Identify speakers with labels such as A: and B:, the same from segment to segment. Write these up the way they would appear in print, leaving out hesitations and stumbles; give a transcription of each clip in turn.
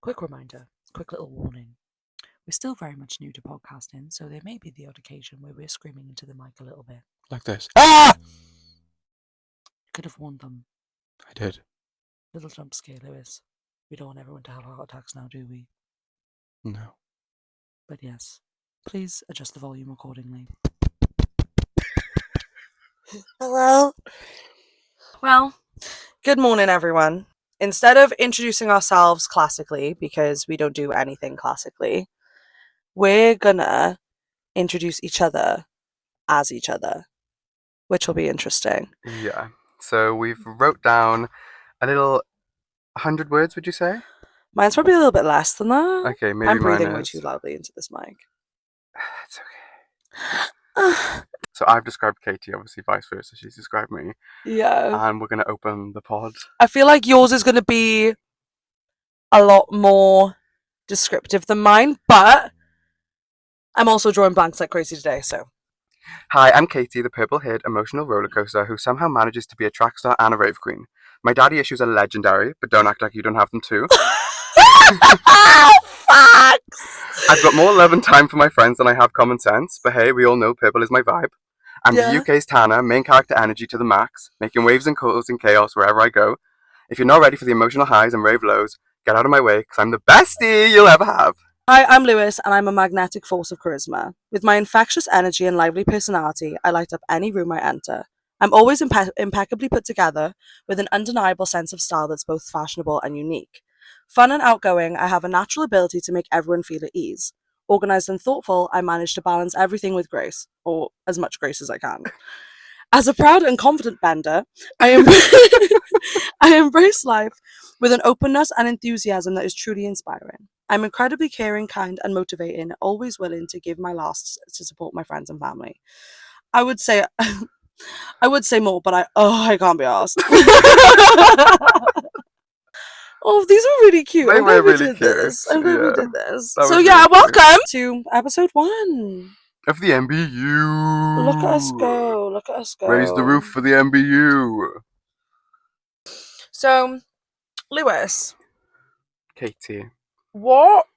A: Quick reminder, quick little warning. We're still very much new to podcasting, so there may be the odd occasion where we're screaming into the mic a little bit.
B: Like this. Ah!
A: Could have warned them.
B: I did.
A: Little jump scare, Lewis. We don't want everyone to have heart attacks now, do we?
B: No.
A: But yes, please adjust the volume accordingly.
C: Hello. Well, good morning, everyone. Instead of introducing ourselves classically, because we don't do anything classically, we're gonna introduce each other as each other, which will be interesting.
B: Yeah. So we've wrote down a little 100 words, would you say?
C: Mine's probably a little bit less than that.
B: Okay, maybe
C: I'm breathing
B: mine
C: way
B: is.
C: too loudly into this mic.
B: It's okay. So I've described Katie, obviously vice versa. She's described me.
C: Yeah.
B: And we're going to open the pod.
C: I feel like yours is going to be a lot more descriptive than mine, but I'm also drawing blanks like crazy today, so.
B: Hi, I'm Katie, the purple-haired emotional roller coaster who somehow manages to be a track star and a rave queen. My daddy issues are legendary, but don't act like you don't have them too.
C: Facts!
B: I've got more love and time for my friends than I have common sense, but hey, we all know purple is my vibe. I'm
C: Yeah.
B: the UK's Tanner, main character energy to the max, making waves and causing chaos wherever I go. If you're not ready for the emotional highs and rave lows, get out of my way, because I'm the bestie you'll ever have.
C: Hi, I'm Lewis, and I'm a magnetic force of charisma. With my infectious energy and lively personality, I light up any room I enter. I'm always impeccably put together, with an undeniable sense of style that's both fashionable and unique. Fun and outgoing, I have a natural ability to make everyone feel at ease. Organised and thoughtful, I manage to balance everything with grace, or as much grace as I can. As a proud and confident bender, I embrace life with an openness and enthusiasm that is truly inspiring. I'm incredibly caring, kind, and motivating, always willing to give my last to support my friends and family. I would say more, but I can't be asked. Oh, these were really cute.
B: They
C: I'm
B: were
C: glad we
B: really
C: did
B: cute.
C: this. I'm glad we
B: Yeah.
C: did this.
B: That
C: So
B: was
C: yeah,
B: really cute.
C: welcome to episode 1.
B: Of the MBU.
C: Look at us go. Look at us go.
B: Raise the roof for the MBU.
C: So, Lewis,
B: Katie.
C: what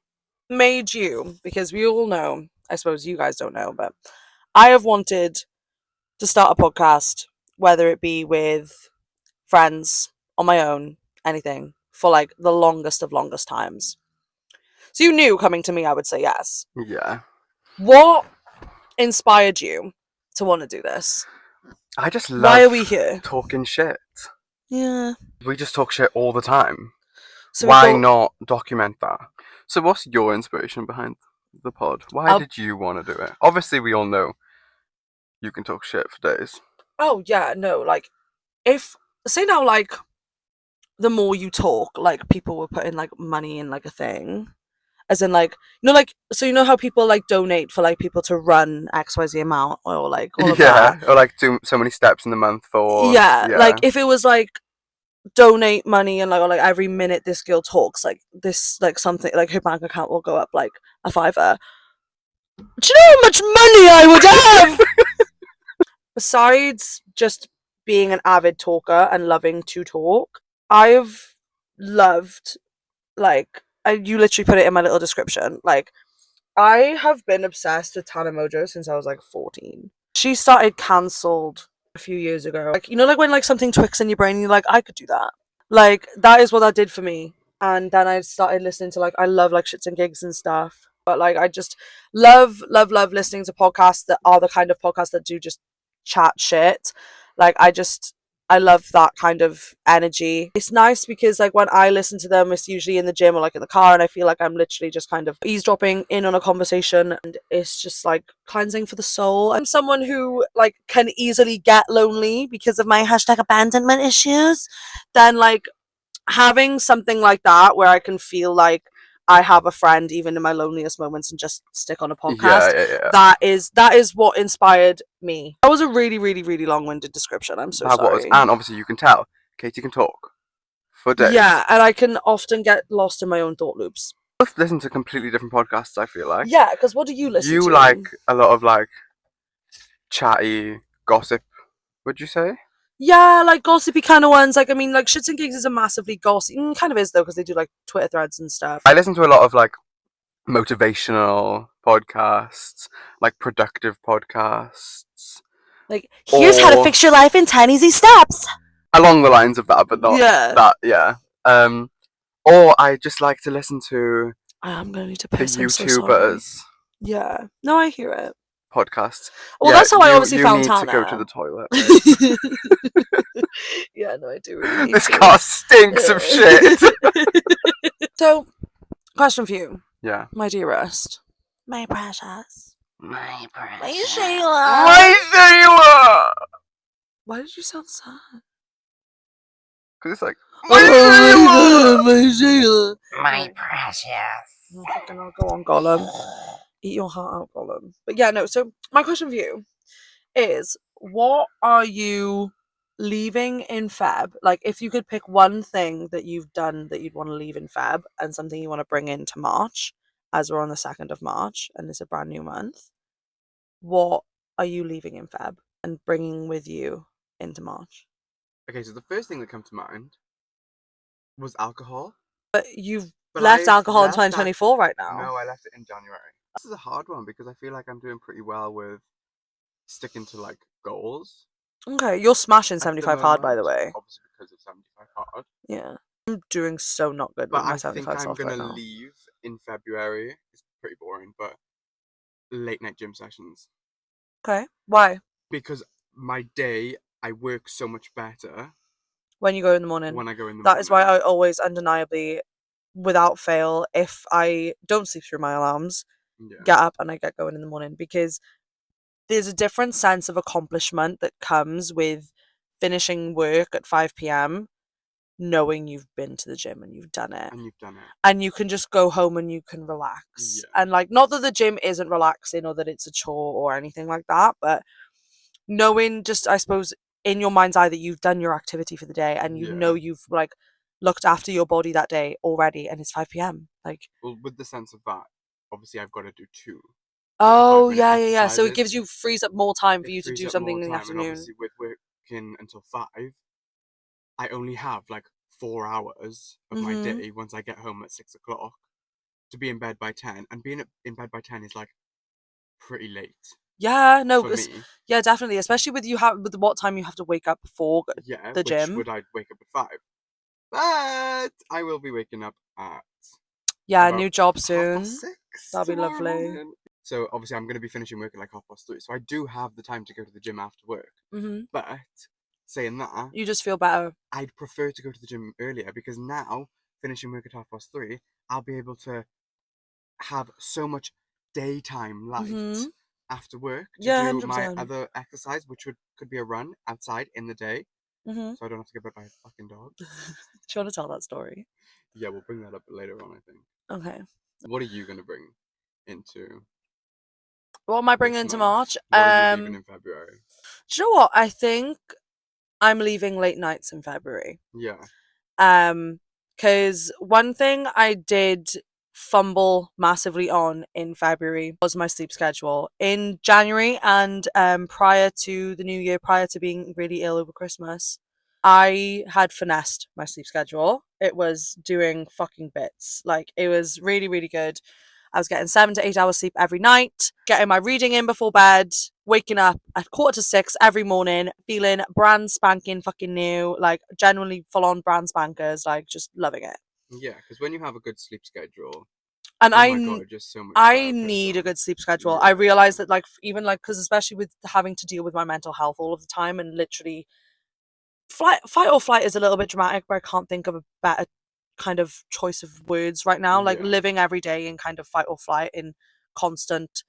C: made you, because we all know, I suppose you guys don't know, but I have wanted to start a podcast, whether it be with friends, on my own, anything, for like the longest of longest times. So you knew coming to me, I would say yes.
B: Yeah.
C: What inspired you to want to do this?
B: I just love
C: Why are we here?
B: talking shit.
C: Yeah.
B: We just talk shit all the time.
C: So
B: Why not document that? So what's your inspiration behind the pod? Why did you want to do it? Obviously, we all know you can talk shit for days.
C: Oh, yeah, no, like, say now, like, the more you talk, like, people will put in, like, money in, like, a thing. As in, like, you know, like, so you know how people, like, donate for, like, people to run XYZ amount, or, like, all of that?
B: Or, like, so many steps in the month for...
C: Yeah, like, if it was, like, donate money and, like, or, like, every minute this girl talks, like, this, like, something, like, her bank account will go up, like, a $5. Do you know how much money I would have? Besides just being an avid talker and loving to talk, I've loved, like, you literally put it in my little description, like, I have been obsessed with Tana Mojo since I was, like, 14. She started cancelled a few years ago. Like, you know, like, when, like, something twicks in your brain and you're like, I could do that. Like, that is what that did for me. And then I started listening to, like, I love, like, shits and gigs and stuff. But, like, I just love listening to podcasts that are the kind of podcasts that do just chat shit. Like, I love that kind of energy. It's nice because, like, when I listen to them, it's usually in the gym or, like, in the car, and I feel like I'm literally just kind of eavesdropping in on a conversation, and it's just, like, cleansing for the soul. I'm someone who, like, can easily get lonely because of my #abandonment issues. Then, like, having something like that where I can feel like I have a friend even in my loneliest moments and just stick on a podcast.
B: Yeah.
C: That is what inspired me. That was a really, really, really long-winded description. I'm so sorry.
B: And obviously you can tell, Katie can talk for days.
C: Yeah, and I can often get lost in my own thought loops.
B: Both listen to completely different podcasts, I feel like.
C: Yeah, because what do you listen to?
B: You like a lot of, like, chatty gossip, would you say?
C: Yeah, like gossipy kind of ones. Like, I mean, like Shits and Gigs is a massively gossip. Kind of is though, because they do like Twitter threads and stuff.
B: I listen to a lot of like motivational podcasts, like productive podcasts,
C: Like, here's how to
B: or
C: fix your life in 10 easy steps.
B: along the lines of that, but not
C: Yeah.
B: that. Yeah. Or I just like to listen to
C: I'm gonna need to
B: the
C: piss. I'm so sorry.
B: YouTubers
C: Yeah. No, I hear it.
B: podcasts.
C: Well,
B: Yeah,
C: that's how I
B: you-
C: obviously
B: you
C: found
B: need
C: Tana.
B: to go to the toilet. Babe.
C: Yeah, no, I do really need
B: This
C: to.
B: car stinks of shit.
C: So, question for you,
B: Yeah.
C: my dearest. My precious.
B: My
C: My Shayla.
B: My Shayla!
C: Why did you sound sad?
B: Because it's like,
C: My
B: Shayla!
C: my Shayla.
D: My precious.
C: Oh, fucking hell, go on, Gollum. Eat your heart out, Gollum. But yeah, no, so my question for you is, what are you leaving in Feb? Like, if you could pick one thing that you've done that you'd want to leave in Feb and something you want to bring into March, as we're on the 2nd of March and it's a brand new month, what are you leaving in Feb and bringing with you into March?
B: Okay, so the first thing that came to mind was alcohol.
C: But you've
B: But
C: left
B: I've
C: alcohol in
B: left that-
C: 2024 right now.
B: No, I left it in January. This is a hard one because I feel like I'm doing pretty well with sticking to like goals.
C: Okay, you're smashing
B: at the
C: 75 hard, by the
B: moment,
C: way.
B: Obviously because of 75 hard.
C: Yeah. I'm doing so not good
B: But
C: with my
B: I think
C: 75
B: I'm
C: soft right
B: gonna
C: now.
B: leave in February. It's pretty boring, but late night gym sessions.
C: Okay. Why?
B: Because my day, I work so much better
C: When you go in the morning.
B: when I go in the
C: That
B: morning.
C: is why I always undeniably, without fail, if I don't sleep through my alarms,
B: Yeah.
C: get up and I get going in the morning, because there's a different sense of accomplishment that comes with finishing work at 5 p.m, knowing you've been to the gym and you've done it.
B: And you've done it.
C: And you can just go home and you can relax.
B: Yeah.
C: And like, not that the gym isn't relaxing or that it's a chore or anything like that, but knowing just, I suppose, in your mind's eye that you've done your activity for the day and you
B: Yeah.
C: know you've like looked after your body that day already and it's 5 p.m. Like,
B: Well, with the sense of that, obviously I've got to do 2.
C: oh
B: 5-minute
C: yeah. So it gives
B: exercises.
C: you, frees up more time for
B: It
C: you to
B: frees
C: do
B: up
C: something
B: more
C: in the
B: time, and
C: afternoon.
B: obviously with working until 5, I only have like 4 hours of my
C: Mhm.
B: day once I get home at 6 o'clock to be in bed by 10, and being in bed by 10 is like pretty late
C: Yeah, no,
B: for
C: it's,
B: me.
C: yeah, definitely, especially with what time you have to wake up for
B: Yeah,
C: the
B: which
C: gym.
B: would I wake up at 5? But I will be waking up at
C: Yeah,
B: about
C: new job
B: 6:30
C: soon. That'll be
B: tomorrow
C: lovely.
B: morning. So obviously I'm going to be finishing work at like 3:30, so I do have the time to go to the gym after work.
C: Hmm.
B: But saying that,
C: You just feel better.
B: I'd prefer to go to the gym earlier, because now, finishing work at 3:30, I'll be able to have so much daytime light
C: Mhm.
B: after work to
C: Yeah,
B: do my
C: 100%.
B: other exercise, which could be a run outside in the day,
C: Hmm.
B: so I don't have to get bit by a fucking dog.
C: Do you want to tell that story?
B: Yeah, we'll bring that up later on, I think.
C: Okay.
B: What are you going to bring into
C: What am I
B: this
C: bringing into
B: month?
C: March?
B: What are you leaving in February?
C: Do you know what? I think I'm leaving late nights in February.
B: Yeah.
C: Because one thing I did fumble massively on in February was my sleep schedule. In January and prior to the new year, prior to being really ill over Christmas, I had finessed my sleep schedule. It was doing fucking bits. Like, it was really, really good. I was getting 7 to 8 hours sleep every night, getting my reading in before bed, waking up at 5:45 every morning, feeling brand spanking fucking new, like genuinely full on brand spankers, like just loving it.
B: Yeah, because when you have a good sleep schedule,
C: And
B: oh my god, you're just so much
C: I
B: better
C: need a
B: person.
C: good sleep schedule.
B: Yeah,
C: I realized
B: yeah.
C: that, like, even like, because especially with having to deal with my mental health all of the time, and literally fight or flight is a little bit dramatic, but I can't think of a better kind of choice of words right now. Like,
B: Yeah.
C: living every day in kind of fight or flight, in constant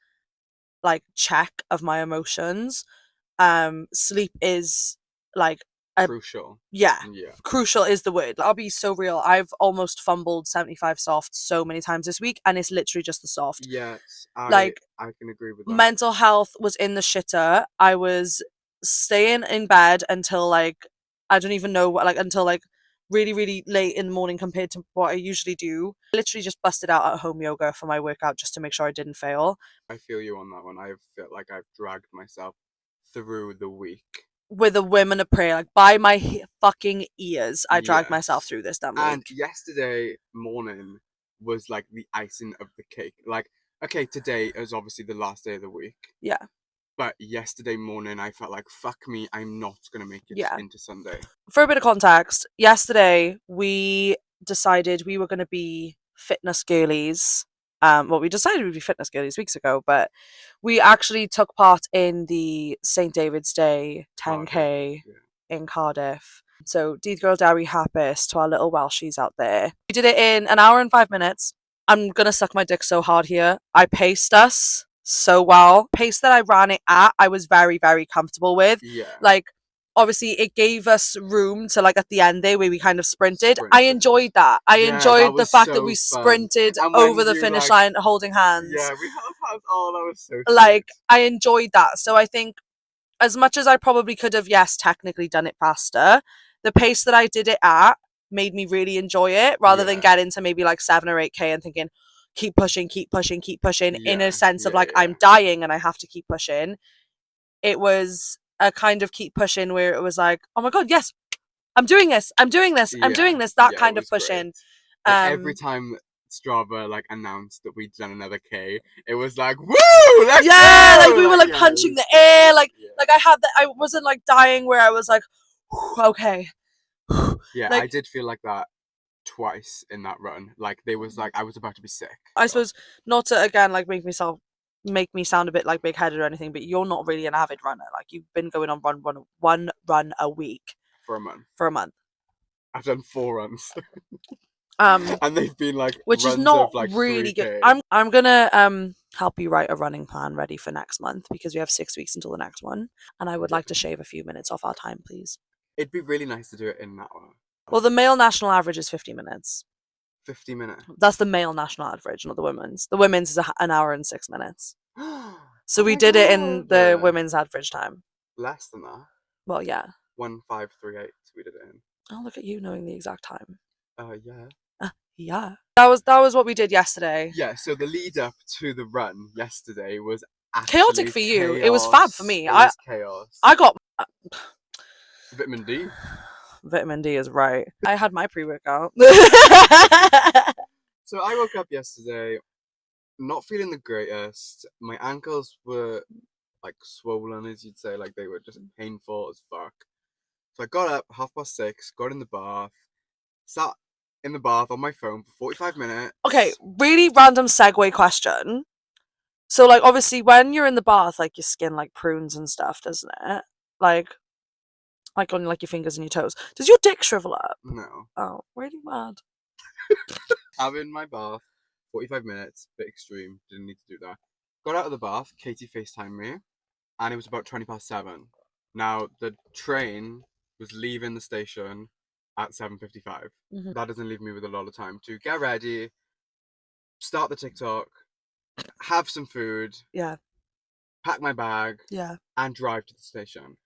C: like check of my emotions. Sleep is like
B: Crucial.
C: yeah,
B: Yeah.
C: crucial is the word. I'll be so real. I've almost fumbled 75 soft so many times this week, and it's literally just the soft.
B: Yes,
C: Like,
B: I can agree with that.
C: mental health was in the shitter. I was staying in bed until like, I don't even know what, like, until like really, really late in the morning compared to what I usually do. I literally just busted out at home yoga for my workout just to make sure I didn't fail.
B: I feel you on that one. I felt like I've dragged myself through the week
C: with a women of prayer, like by my fucking ears, I dragged myself
B: Yes.
C: through this damn
B: And
C: week.
B: yesterday morning was like the icing of the cake. Like, okay, today is obviously the last day of the week.
C: Yeah.
B: But yesterday morning, I felt like, fuck me, I'm not going to make it
C: Yeah.
B: into Sunday.
C: For a bit of context, yesterday we decided we were going to be fitness girlies. Well, we decided we'd be fitness girlies weeks ago, but we actually took part in the St. David's Day 10K
B: Cardiff, yeah.
C: in Cardiff. So, Deed Girl Derry Happis to our little Welshies out there. We did it in an hour and 5 minutes. I'm going to suck my dick so hard here. I paced us so well. Pace that I ran it at, I was very, very comfortable with.
B: Yeah.
C: Like, obviously it gave us room to, like, at the end there where we kind of sprinted. I
B: Sprinted.
C: enjoyed that. I
B: Yeah,
C: enjoyed
B: that
C: the
B: was
C: fact that
B: so
C: we
B: fun.
C: sprinted
B: And when
C: over the
B: you,
C: finish
B: like-
C: line holding hands.
B: Yeah, we held hands. Oh, that was so
C: Like,
B: cute.
C: I enjoyed that. So I think as much as I probably could have, yes, technically done it faster, the pace that I did it at made me really enjoy it rather than
B: Yeah.
C: get into maybe like 7 or 8K and thinking, keep pushing, keep pushing, keep pushing, in
B: Yeah,
C: a sense of
B: yeah,
C: like,
B: yeah.
C: I'm dying and I have to keep pushing. It was a kind of keep pushing where it was like, oh my God, yes, I'm doing this, I'm doing this, I'm doing this, that
B: Yeah,
C: kind
B: it
C: of
B: was great.
C: pushing.
B: Like, every time Strava like announced that we'd done another K, it was like, woo! Let's
C: Yeah,
B: go!
C: like we were like
B: yeah,
C: punching
B: it
C: the
B: was
C: air,
B: great.
C: like
B: Yeah.
C: like I had that. I wasn't like dying where I was like, okay.
B: Yeah,
C: like-
B: I did feel like that twice in that run. Like, there was like I was about to be sick.
C: I suppose not to again like make me sound a bit like big headed or anything, but you're not really an avid runner. Like you've been going on one run a week
B: For a month.
C: for a month.
B: I've done 4 runs.
C: And
B: they've been like
C: which is
B: runs
C: not
B: of like
C: really
B: 3K.
C: good. I'm gonna help you write a running plan ready for next month because we have 6 weeks until the next one, and I would like to shave a few minutes off our time, please.
B: It'd be really nice to do it in an hour.
C: Well, the male national average is 50 minutes.
B: 50 minutes.
C: That's the male national average, not the women's. The women's is an hour and 6 minutes. So
B: Oh
C: we
B: my
C: did it in the
B: God.
C: women's average time.
B: Less than that.
C: Well, yeah.
B: 1538 we did it in.
C: Oh, look at you knowing the exact time.
B: Yeah.
C: Yeah. That was what we did yesterday.
B: Yeah, so the lead up to the run yesterday was
C: Chaotic
B: actually
C: for you. It was fab for
B: chaos.
C: me.
B: It was chaos.
C: I got
B: Vitamin D.
C: vitamin D is right. I had my pre-workout.
B: So I woke up yesterday not feeling the greatest. My ankles were like swollen, as you'd say, like they were just painful as fuck. So I got up 6:30, got in the bath, sat in the bath on my phone for 45 minutes.
C: Okay, really random segue question. So, like, obviously, when you're in the bath, like, your skin, like, prunes and stuff, doesn't it? Like on, like, your fingers and your toes. Does your dick shrivel up?
B: No.
C: Oh, really mad.
B: Having my bath, 45 minutes, bit extreme, didn't need to do that. Got out of the bath, Katie FaceTimed me, and it was about 7:20. Now, the train was leaving the station at 7:55.
C: Mhm.
B: That doesn't leave me with a lot of time to get ready, start the TikTok, have some food,
C: Yeah,
B: pack my bag,
C: yeah.
B: and drive to the station.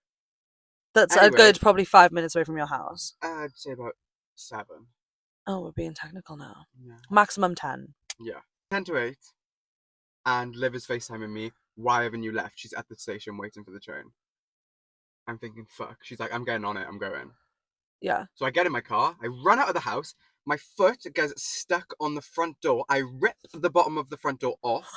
C: That's
B: Anyway.
C: a good probably 5 minutes away from your house.
B: I'd say about 7.
C: Oh, we're being technical now.
B: Yeah.
C: Maximum 10.
B: Yeah. 10 to 8. And Liv is FaceTiming me. Why haven't you left? She's at the station waiting for the train. I'm thinking, fuck. She's like, I'm getting on it. I'm going.
C: Yeah.
B: So I get in my car. I run out of the house. My foot gets stuck on the front door. I rip the bottom of the front door off.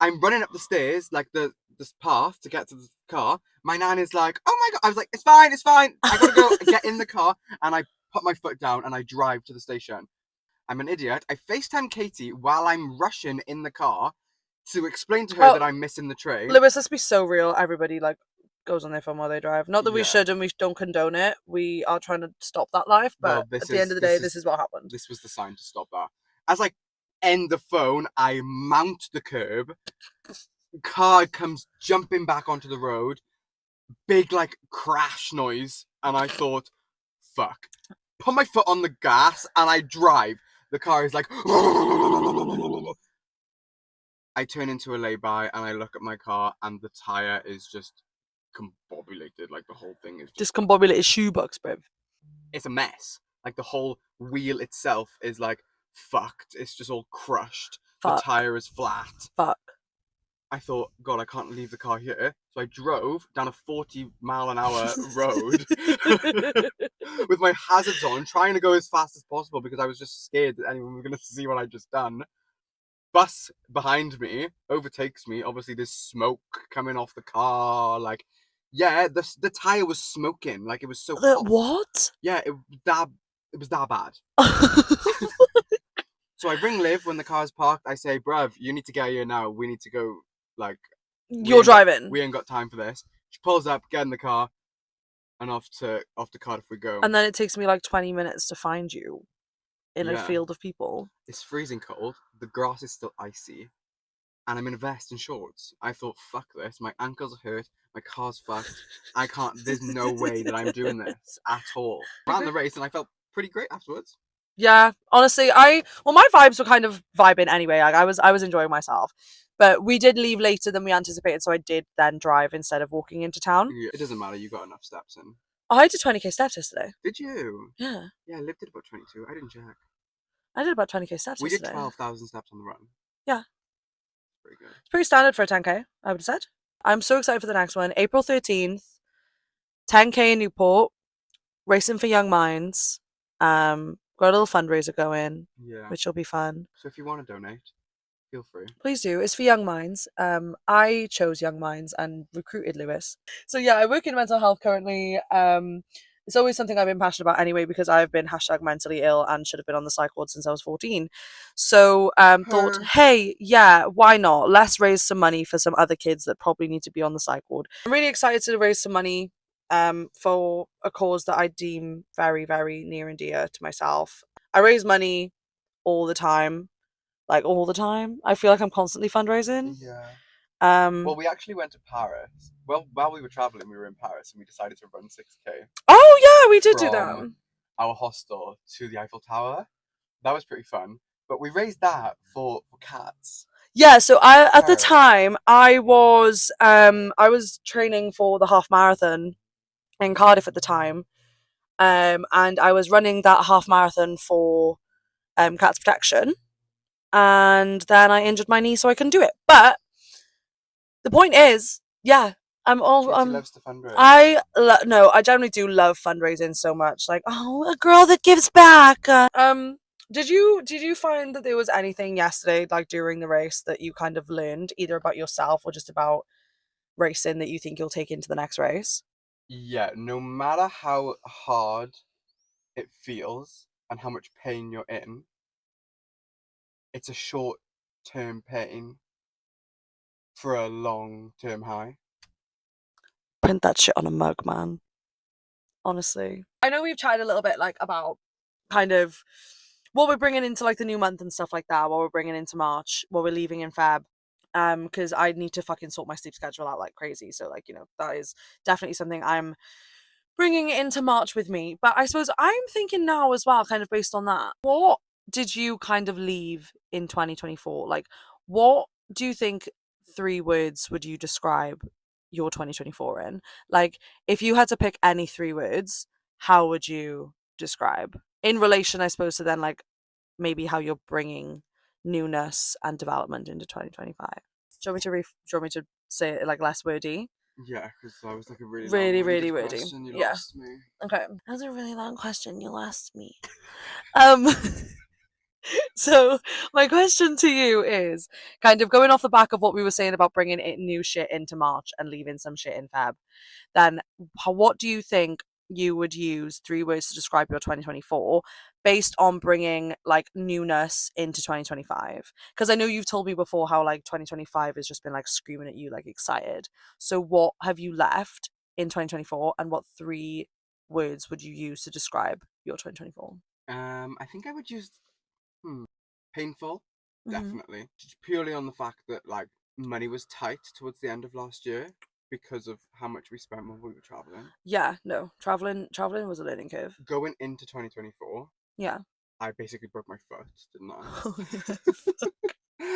B: I'm running up the stairs, like this path to get to the car. My nan is like, oh my God. I was like, it's fine. I gotta go get in the car. And I put my foot down and I drive to the station. I'm an idiot. I FaceTime Katie while I'm rushing in the car to explain to her
C: Oh,
B: that I'm missing the train.
C: Lewis, let's be so real. Everybody, like, goes on their phone while they drive. Not that we
B: Yeah.
C: should and we don't condone it. We are trying to stop that life,
B: Well,
C: but at the end of the day, this is what happened.
B: This was the sign to stop that. As I end the phone, I mount the curb. Car comes jumping back onto the road. Big, like, crash noise. And I thought, fuck. Put my foot on the gas and I drive. The car is like... I turn into a lay-by and I look at my car and the tyre is just combobulated. Like, the whole thing is just...
C: Discombobulated shoebox, bruv.
B: It's a mess. Like, the whole wheel itself is, like, fucked. It's just all crushed.
C: Fuck.
B: The tyre is flat.
C: Fuck.
B: I thought, God, I can't leave the car here. So I drove down a 40-mile-an-hour road with my hazards on, trying to go as fast as possible because I was just scared that anyone was going to see what I'd just done. Bus behind me overtakes me. Obviously, there's smoke coming off the car. Like, yeah, the tire was smoking. Like, it was so hot.
C: What?
B: Yeah, it was that bad. So I ring Liv when the car's parked. I say, bruv, you need to get here now. We need to go, like...
C: You're driving.
B: We ain't got time for this. She pulls up, get in the car, and off to Cardiff we go.
C: And then it takes me like 20 minutes to find you in a
B: Yeah.
C: field of people.
B: It's freezing cold. The grass is still icy. And I'm in a vest and shorts. I thought, fuck this. My ankles are hurt. My car's fucked. I can't... There's no way that I'm doing this at all. Ran the race and I felt pretty great afterwards.
C: Yeah, honestly, my vibes were kind of vibing anyway. Like I was enjoying myself, but we did leave later than we anticipated, so I did then drive instead of walking into town.
B: Yeah, it doesn't matter. You got enough steps in.
C: I did 20k steps yesterday.
B: Did you?
C: Yeah,
B: Yeah, Liv did about 22. I didn't check.
C: I did about 20k steps
B: We did
C: yesterday.
B: 12,000 steps on the run.
C: Yeah.
B: Pretty good.
C: It's pretty standard for a 10k, I would have said. I'm so excited for the next one. April 13th, 10k in Newport, racing for Young Minds. Got a little fundraiser going,
B: Yeah.
C: which will be fun.
B: So if you want to donate, feel free.
C: Please do. It's for Young Minds. I chose Young Minds and recruited Lewis. So yeah, I work in mental health currently. It's always something I've been passionate about anyway because I've been #mentally ill and should have been on the psych ward since I was 14. So thought, hey, yeah, why not? Let's raise some money for some other kids that probably need to be on the psych ward. I'm really excited to raise some money for a cause that I deem very, very near and dear to myself. I raise money all the time. Like all the time. I feel like I'm constantly fundraising.
B: Yeah.
C: Well,
B: Well, we actually went to Paris. Well, while we were traveling, we were in Paris and we decided to run 6k
C: oh yeah, we did do that.
B: from our hostel to the Eiffel Tower. That was pretty fun. But we raised that for cats.
C: Yeah, so at the
B: Paris.
C: time I was training for the half marathon in Cardiff at the time. And I was running that half marathon for Cats Protection. And then I injured my knee so I couldn't do it. But the point is, yeah,
B: Katie loves to fundraise.
C: I generally do love fundraising so much. Like, oh, a girl that gives back. Did you find that there was anything yesterday, like during the race, that you kind of learned either about yourself or just about racing that you think you'll take into the next race?
B: Yeah, no matter how hard it feels and how much pain you're in, it's a short-term pain for a long-term high.
C: Print that shit on a mug, man. Honestly. I know we've chatted a little bit like about kind of what we're bringing into like the new month and stuff like that, what we're bringing into March, what we're leaving in Feb. Because I need to fucking sort my sleep schedule out like crazy. So like, you know, that is definitely something I'm bringing into March with me. But I suppose I'm thinking now as well, kind of based on that, what did you kind of leave in 2024? Like, what do you think 3 words would you describe your 2024 in? Like, if you had to pick any 3 words, how would you describe? In relation, I suppose, to then like maybe how you're bringing newness and development into 2025. Do you want me to say it like less wordy?
B: Yeah, because that was like a really
C: Really
B: long-winded
C: wordy.
B: question. You
C: Yeah.
B: lost me.
C: Okay. That was a really long question. You lost me. So my question to you is kind of going off the back of what we were saying about bringing new shit into March and leaving some shit in Feb. Then what do you think you would use 3 words to describe your 2024 based on bringing like newness into 2025? Because I know you've told me before how like 2025 has just been like screaming at you, like excited. So what have you left in 2024 and what 3 words would you use to describe your 2024?
B: I think I would use painful,
C: Mhm.
B: definitely. Just purely on the fact that like money was tight towards the end of last year because of how much we spent when we were traveling.
C: Yeah, no. Traveling was a learning curve.
B: Going into 2024,
C: Yeah.
B: I basically broke my foot, didn't I?
C: Oh, yeah.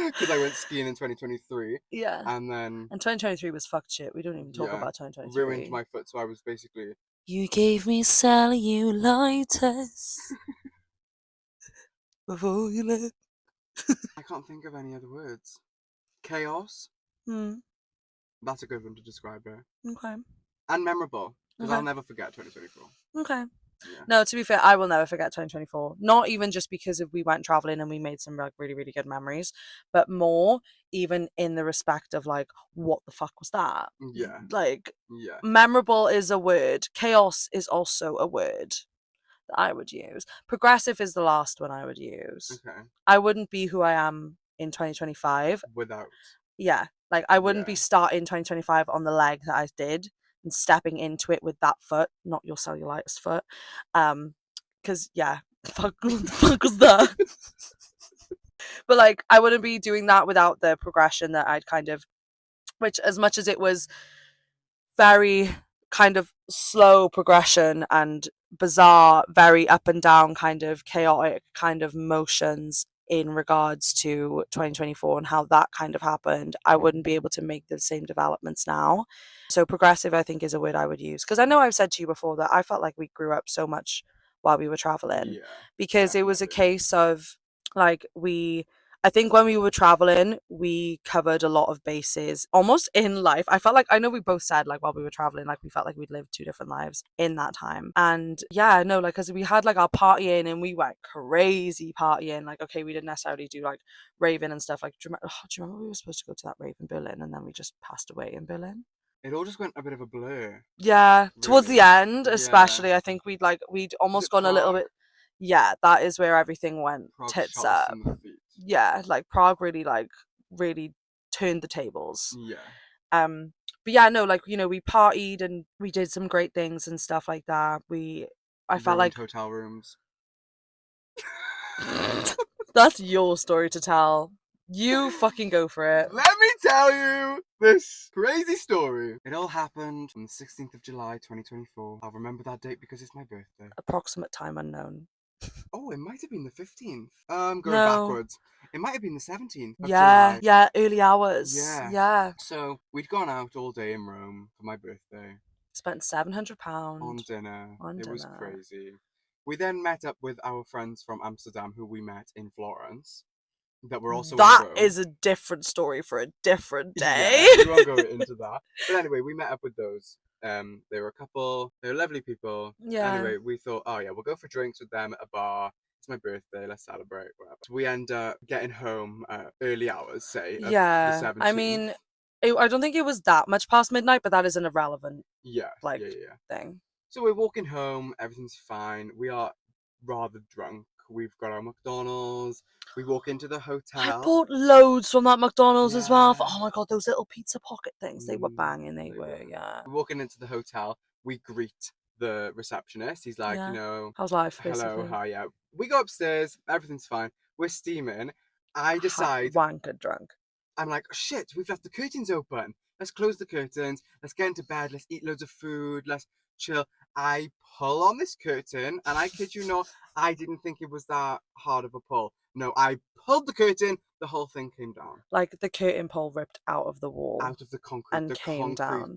B: Because I went skiing in 2023
C: Yeah.
B: and then
C: And 2023 was fucked shit. We don't even talk
B: Yeah,
C: about 2023.
B: ruined my foot, so I was basically
C: You gave me cellulitis before you left.
B: I can't think of any other words. Chaos.
C: Hmm.
B: That's a good one to describe it.
C: Okay.
B: And memorable, because I'll
C: Okay.
B: never forget 2024.
C: Okay.
B: Yeah.
C: No, to be fair, I will never forget 2024. Not even just because of we went traveling and we made some like really, really good memories, but more even in the respect of like, what the fuck was that?
B: Yeah.
C: Like,
B: Yeah.
C: memorable is a word. Chaos is also a word that I would use. Progressive is the last one I would use.
B: Okay.
C: I wouldn't be who I am in 2025.
B: Without.
C: Yeah. Like, I wouldn't be
B: Yeah.
C: starting 2025 on the leg that I did and stepping into it with that foot, not your cellulitis foot. Because, yeah, fuck, what the fuck was that? But, like, I wouldn't be doing that without the progression that I'd kind of, which as much as it was very kind of slow progression and bizarre, very up and down kind of chaotic kind of motions in regards to 2024 and how that kind of happened, I wouldn't be able to make the same developments now. So progressive, I think, is a word I would use, because I know I've said to you before that I felt like we grew up so much while we were traveling,
B: Yeah.
C: because it was a
B: Definitely.
C: case of like I think when we were traveling, we covered a lot of bases almost in life. I felt like, I know we both said like while we were traveling, like we felt like we'd lived two different lives in that time. And yeah, no, like, because we had like our partying and we went crazy partying. Like, okay, we didn't necessarily do like raving and stuff. Like, do you remember we were supposed to go to that rave in Berlin and then we just passed away in Berlin?
B: It all just went a bit of a blur.
C: Yeah, towards the
B: Really.
C: end,
B: Yeah.
C: especially, I think we'd
B: Was
C: almost
B: it
C: gone a little
B: Prague?
C: bit. Yeah, that is where everything went
B: Prague
C: tits
B: shot us
C: up.
B: in the feet.
C: Yeah, like Prague really turned the tables.
B: Yeah.
C: But yeah, no, like, we partied and we did some great things and stuff like that. I felt
B: Ruined
C: like
B: hotel rooms.
C: that's your story to tell. You fucking go for it.
B: Let me tell you this crazy story. It all happened on the 16th of July 2024. I'll remember that date because it's my birthday.
C: Approximate time unknown.
B: Oh, it might have been the 15th. Going
C: No.
B: backwards. It might have been the 17th of
C: Yeah,
B: July.
C: yeah, early hours.
B: Yeah.
C: Yeah.
B: So we'd gone out all day in Rome for my birthday
C: Spent £700
B: on dinner.
C: on
B: It was
C: dinner.
B: crazy. We then met up with our friends from Amsterdam who we met in Florence. That were also
C: That
B: in Rome.
C: is a different story for a different day.
B: Yeah, we won't go into that. But anyway, we met up with those. They were a couple. They were lovely people.
C: Yeah.
B: Anyway, we thought, oh yeah, we'll go for drinks with them at a bar. It's my birthday. Let's celebrate. Whatever. So we end up getting home early hours, say, of the
C: Yeah.
B: 17th.
C: I mean, I don't think it was that much past midnight, but that is an irrelevant
B: yeah,
C: like
B: yeah.
C: thing.
B: So we're walking home. Everything's fine. We are rather drunk. We've got our McDonald's. We walk into the hotel.
C: I bought loads from that McDonald's as well.
B: Yeah.
C: Oh my god, those little pizza pocket things. They were banging, they
B: They
C: were,
B: were.
C: yeah.
B: We're walking into the hotel. We greet the receptionist. He's like,
C: Yeah. How's life,
B: hello,
C: basically?
B: hi, yeah. We go upstairs. Everything's fine. We're steaming. I decide,
C: Wanker drunk.
B: I'm like, shit, we've left the curtains open. Let's close the curtains. Let's get into bed. Let's eat loads of food. Let's chill. I pull on this curtain, and I kid you not, I didn't think it was that hard of a pull. No, I pulled the curtain. The whole thing came down.
C: Like the curtain pole ripped out of the wall.
B: Out of the concrete.
C: And
B: the
C: came
B: concrete
C: down.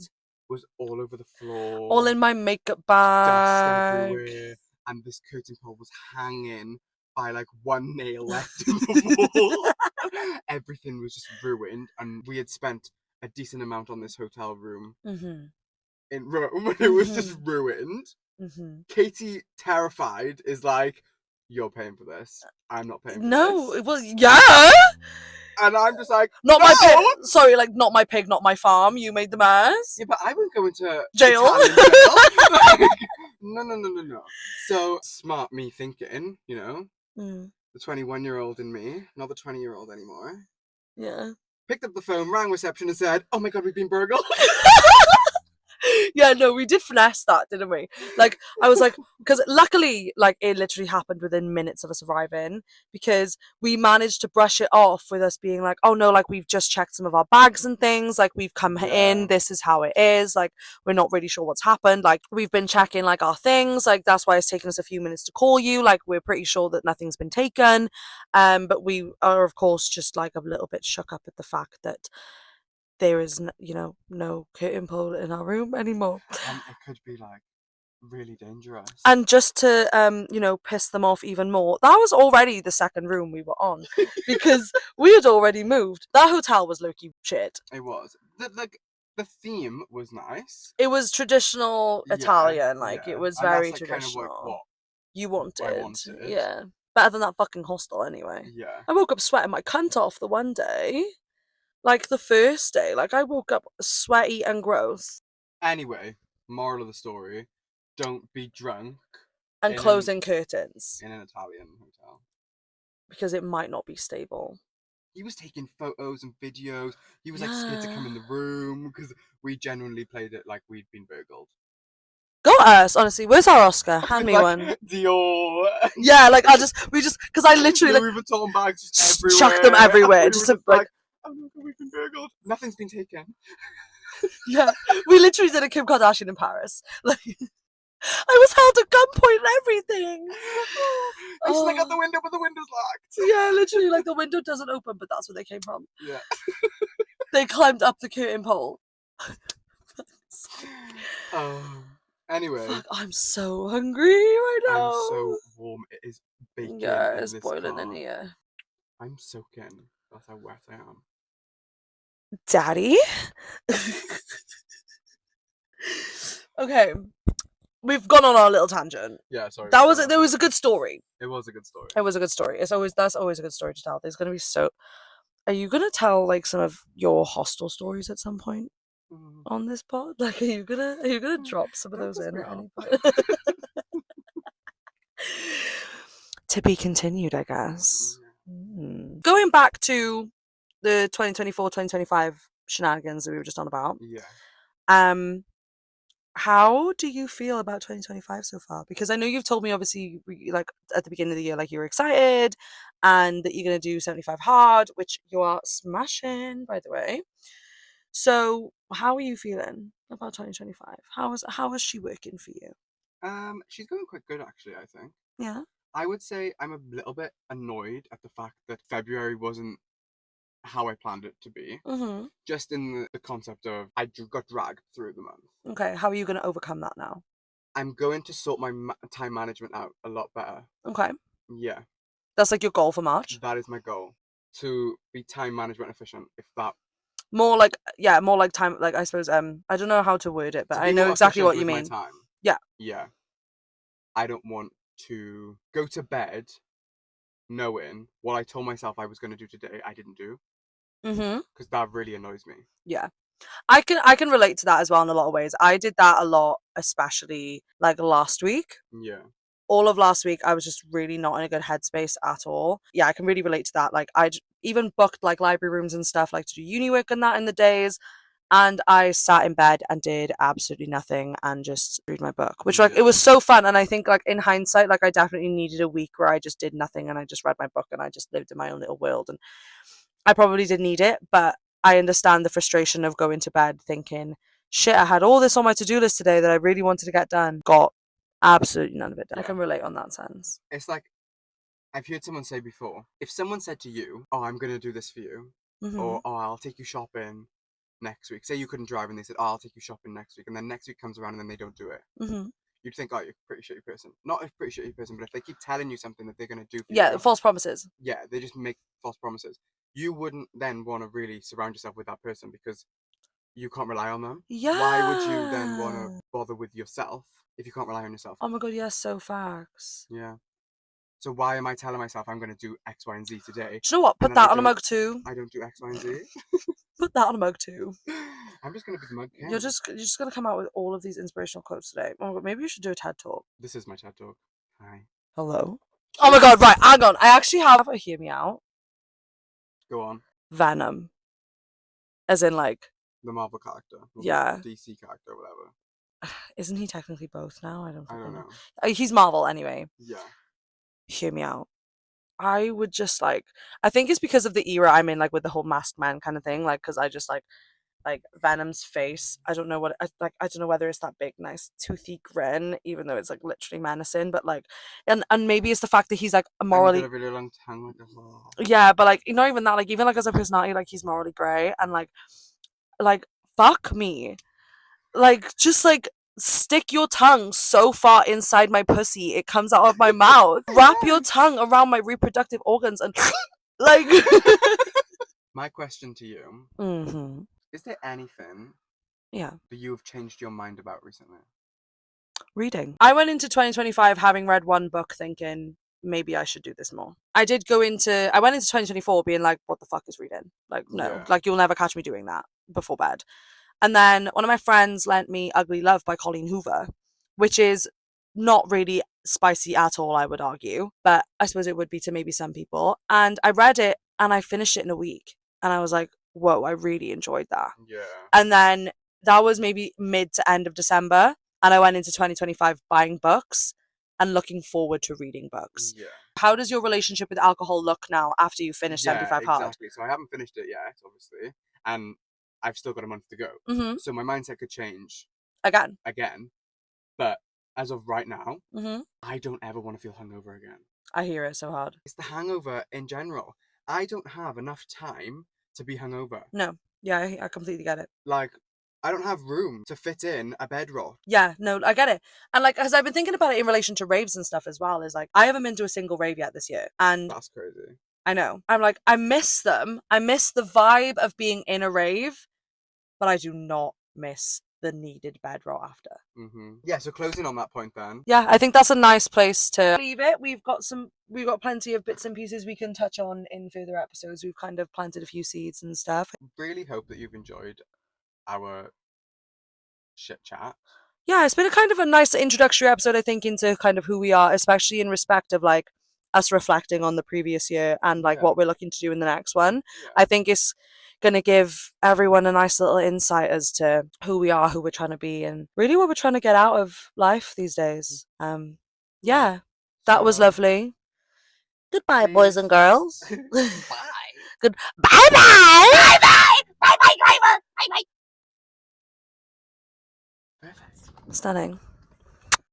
B: was all over the floor.
C: All in my makeup
B: dust
C: bag.
B: everywhere, and this curtain pole was hanging by like one nail left in the wall. Everything was just ruined, and we had spent a decent amount on this hotel room in Rome, and it was just ruined. Katie, terrified, is like, "You're paying for this. I'm not paying for
C: No,
B: this."
C: it was, yeah.
B: And I'm just like,
C: Not
B: no!
C: my pig. Sorry, like, not my pig, not my farm. You made the mess.
B: Yeah, but I wouldn't go into
C: Jail.
B: Italian jail. Like, no. So smart me thinking, the 21-year-old in me, not the 20-year-old anymore.
C: Yeah.
B: Picked up the phone, rang reception, and said, "Oh my god, we've been burgled."
C: Yeah, no, we did finesse that, didn't we? Like, I was like, because luckily, like, it literally happened within minutes of us arriving, because we managed to brush it off with us being like, oh no, like, we've just checked some of our bags and things, like, we've come in, this is how it is, like, we're not really sure what's happened, like, we've been checking, like, our things, like, that's why it's taken us a few minutes to call you, like, we're pretty sure that nothing's been taken, but we are, of course, just, like, a little bit shook up at the fact that there is, no curtain pole in our room anymore.
B: And it could be like really dangerous.
C: And just to piss them off even more, that was already the second room we were on because we had already moved. That hotel was low-key shit.
B: It was. The theme was nice.
C: It was traditional
B: Yeah,
C: Italian, like
B: yeah.
C: it was
B: And
C: very
B: that's, like, kind of,
C: traditional.
B: like, what
C: You
B: I
C: wanted.
B: wanted.
C: Yeah. Better than that fucking hostel anyway.
B: Yeah.
C: I woke up sweating my cunt off the one day. Like the first day. Like I woke up sweaty and gross.
B: Anyway, moral of the story: don't be drunk
C: And
B: In an-
C: closing curtains.
B: in an Italian hotel.
C: Because it might not be stable.
B: He was taking photos and videos. He was like scared to come in the room because we genuinely played it like we'd been burgled.
C: Go us, honestly. Where's our Oscar? Hand me
B: Like,
C: one.
B: Dior.
C: Yeah, like because I literally like
B: Louis Vuitton bags just everywhere.
C: chuck them everywhere.
B: We
C: Just
B: were
C: like
B: oh my God, we've been burgled. Nothing's been taken.
C: yeah, we literally did a Kim Kardashian in Paris. Like I was held at gunpoint and everything.
B: I snuck out the
C: Oh.
B: window, but the window's locked.
C: Yeah, literally, like the window doesn't open, but that's where they came from.
B: Yeah.
C: They climbed up the curtain pole.
B: Anyway,
C: Fuck, I'm so hungry right now.
B: I'm so warm. It is baking
C: yeah,
B: in
C: it's
B: this
C: boiling
B: car.
C: in here.
B: I'm soaking. That's how wet I am.
C: Daddy? Okay. We've gone on our little tangent.
B: Yeah, sorry.
C: That was a good story.
B: It was a good story.
C: It was a good story. That's always a good story to tell. There's gonna be Are you gonna tell like some of your hostel stories at some point
B: Mm.
C: on this pod? Like are you gonna drop some of
B: Of
C: those
B: course
C: in
B: we
C: at
B: are.
C: any point? To be continued, I guess. Going back to the 2024-2025 shenanigans that we were just on about.
B: Yeah.
C: How do you feel about 2025 so far? Because I know you've told me obviously like at the beginning of the year like you were excited and that you're going to do 75 hard, which you are smashing by the way. So how are you feeling about 2025? How is she working for you?
B: She's going quite good actually, I think.
C: Yeah.
B: I would say I'm a little bit annoyed at the fact that February wasn't how I planned it to be.
C: Mhm.
B: Just in the concept of got dragged through the month.
C: Okay, how are you going to overcome that now?
B: I'm going to sort my time management out a lot better.
C: Okay.
B: Yeah,
C: That's like your goal for March?
B: that is my goal. To be time management efficient. If that
C: More like time like I suppose I don't know how to word it, but
B: to
C: I
B: be
C: know
B: more
C: exactly what
B: efficient
C: you
B: with my
C: mean.
B: time.
C: Yeah.
B: Yeah. I don't want to go to bed knowing what I told myself I was going to do today, I didn't do.
C: Mhm.
B: Because that really annoys me.
C: Yeah. I can relate to that as well in a lot of ways. I did that a lot, especially like last week.
B: Yeah.
C: All of last week, I was just really not in a good headspace at all. Yeah, I can really relate to that. Like, I'd even booked like library rooms and stuff, like to do uni work and that in the days. And I sat in bed and did absolutely nothing and just read my book, which like it was so fun. And I think like in hindsight, like I definitely needed a week where I just did nothing and I just read my book and I just lived in my own little world. And I probably did need it, but I understand the frustration of going to bed thinking, shit, I had all this on my to-do list today that I really wanted to get done. Got absolutely none of it done. I
B: Yeah.
C: can relate on that sense.
B: It's like, I've heard someone say before, if someone said to you, oh, I'm going to do this for you,
C: Mhm.
B: or oh, I'll take you shopping next week. Say you couldn't drive and they said, oh, I'll take you shopping next week. And then next week comes around and then they don't do it.
C: Mhm.
B: You'd think, oh, you're a pretty shitty person. Not a pretty shitty person, but if they keep telling you something that they're going to do for
C: Yeah,
B: you,
C: false promises.
B: yeah, they just make false promises. You wouldn't then want to really surround yourself with that person because you can't rely on them.
C: Yeah.
B: Why would you then want to bother with yourself if you can't rely on yourself?
C: Oh my god, yes, so facts.
B: Yeah. So why am I telling myself I'm going to do X, Y, and Z today?
C: Do you know what? Put
B: And then I
C: that on a
B: don't-
C: mug too.
B: I don't do X, Y, and Z.
C: Put that on a mug too.
B: I'm just going to be the mug king.
C: You're just gonna come out with all of these inspirational quotes today. Oh my god, maybe you should do a TED talk.
B: This is my TED talk. Hi.
C: Hello. Oh my god, right, hang on. I actually have a hear me out.
B: Go on.
C: Venom. As in like,
B: The Marvel character. Or the
C: Yeah.
B: DC character, or whatever.
C: isn't he technically both now? I don't
B: I don't
C: fucking
B: know.
C: He's Marvel anyway.
B: Yeah.
C: Hear me out. I would just like, I think it's because of the era I'm in, like with the whole masked man kind of thing. Like, because I just like Venom's face. I don't know what I don't know whether it's that big, nice toothy grin, even though it's like literally menacing. But like, and maybe it's the fact that he's like morally,
B: And he's got a really long tongue. Like, oh.
C: yeah, but like not even that. Like even like as a personality, like he's morally grey and like fuck me, like just like stick your tongue so far inside my pussy it comes out of my mouth. Wrap your tongue around my reproductive organs and like.
B: My question to you,
C: Mm-hmm.
B: is there anything
C: Yeah.
B: that you have changed your mind about recently?
C: Reading. I went into 2025 having read one book thinking maybe I should do this more. I went into 2024 being like, what the fuck is reading? Like, no,
B: Yeah.
C: like you'll never catch me doing that before bed. And then one of my friends lent me Ugly Love by Colleen Hoover, which is not really spicy at all, I would argue, but I suppose it would be to maybe some people. And I read it and I finished it in a week. And I was like, whoa, I really enjoyed that.
B: Yeah.
C: And then that was maybe mid to end of December. And I went into 2025 buying books and looking forward to reading books.
B: Yeah.
C: How does your relationship with alcohol look now after you finish 75 Hard?
B: Exactly. So I haven't finished it yet, obviously, and I've still got a month to go.
C: Mm-hmm.
B: So my mindset could change
C: Again.
B: but as of right now,
C: Mm-hmm.
B: I don't ever want to feel hungover again.
C: I hear it so hard.
B: It's the hangover in general. I don't have enough time to be hungover.
C: No. Yeah, I completely get it.
B: Like, I don't have room to fit in a bedroll.
C: Yeah, no, I get it. And like, as I've been thinking about it in relation to raves and stuff as well, is like, I haven't been to a single rave yet this year. And
B: That's crazy.
C: I know. I'm like, I miss them. I miss the vibe of being in a rave, but I do not miss the needed bedroll after.
B: Yeah, so closing on that point then.
C: Yeah, I think that's a nice place to leave it. We've got plenty of bits and pieces we can touch on in further episodes. We've kind of planted a few seeds and stuff.
B: Really hope that you've enjoyed our shit chat.
C: Yeah, it's been a kind of a nice introductory episode, I think, into kind of who we are, especially in respect of like us reflecting on the previous year and like what we're looking to do in the next one.
B: Yeah.
C: I think it's going to give everyone a nice little insight as to who we are, who we're trying to be, and really what we're trying to get out of life these days. Yeah, that was
B: So,
C: lovely. Goodbye, boys and girls.
B: Bye.
C: Good. Bye bye. Bye bye. Bye bye, driver. Bye bye.
B: Perfect.
C: Stunning.